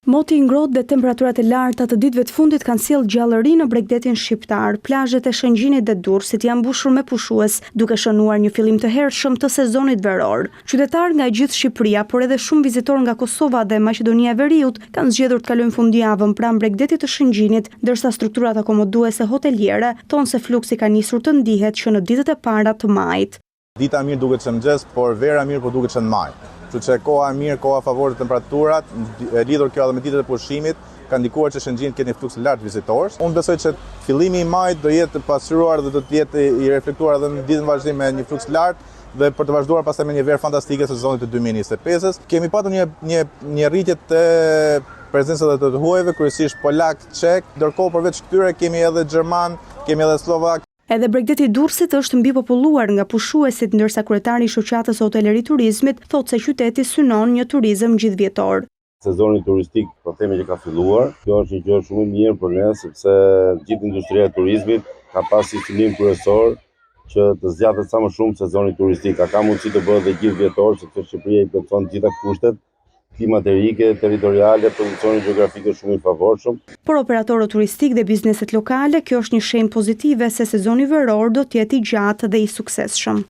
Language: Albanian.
Moti i ngrohtë dhe temperaturat e larta të ditëve të fundit kanë sjellë gjallëri në Bregdetin shqiptar. Plazhet e Shëngjinit dhe Durrësit janë mbushur me pushues, duke shënuar një fillim të hershëm të sezonit veror. Qytetarë nga gjithë Shqipëria, por edhe shumë vizitorë nga Kosova dhe Maqedonia e Veriut kanë zgjedhur të kalojnë fundjavën pranë Bregdetit të Shëngjinit, ndërsa strukturat akomoduese hoteliere thonë se fluksi ka nisur të ndihet që në ditët e para të majit. Dita mirë duket që mëngjes, por vera mirë po duket që në maj. Kështu që koha mirë, koha favore temperaturat, lidhur kjo edhe me ditët e pushimit, ka ndikuar që Shëngjin ketë një fluks lart vizitorësh. Unë besoj që fillimi i majit do jetë pasqyruar dhe do të jetë i reflektuar edhe në ditën vazhdim me një fluks lart dhe për të vazhduar pastaj me një verë fantastike sezonit të 2025-s. Kemi patur një rritje të prezencës të huajve, kryesisht polak, çek, ndërkohë përveç këtyre kemi edhe gjerman, kemi edhe slovak. Edhe Bregdeti i Durrësit është mbi populluar nga pushuesit, ndërsa kryetari i shoqatës hoteleri turizmit thotë se qyteti synon një turizëm gjithvjetor. Sezoni turistik po themi që ka filluar. Kjo është një gjë shumë e mirë për ne, sepse gjithë industria e turizmit ka pasur qëllim kryesor që të zgjatet sa më shumë sezoni turistik. Ka mundësi të bëhet dhe gjithvjetor, sepse Shqipëria i plotëson të gjitha kushtet klimaterike, territoriale, pozicioni gjeografik është shumë i favorshëm. Por operatorët turistik dhe bizneset lokale, kjo është një shenjë pozitive se sezoni veror do të jetë i gjatë dhe i suksesshëm.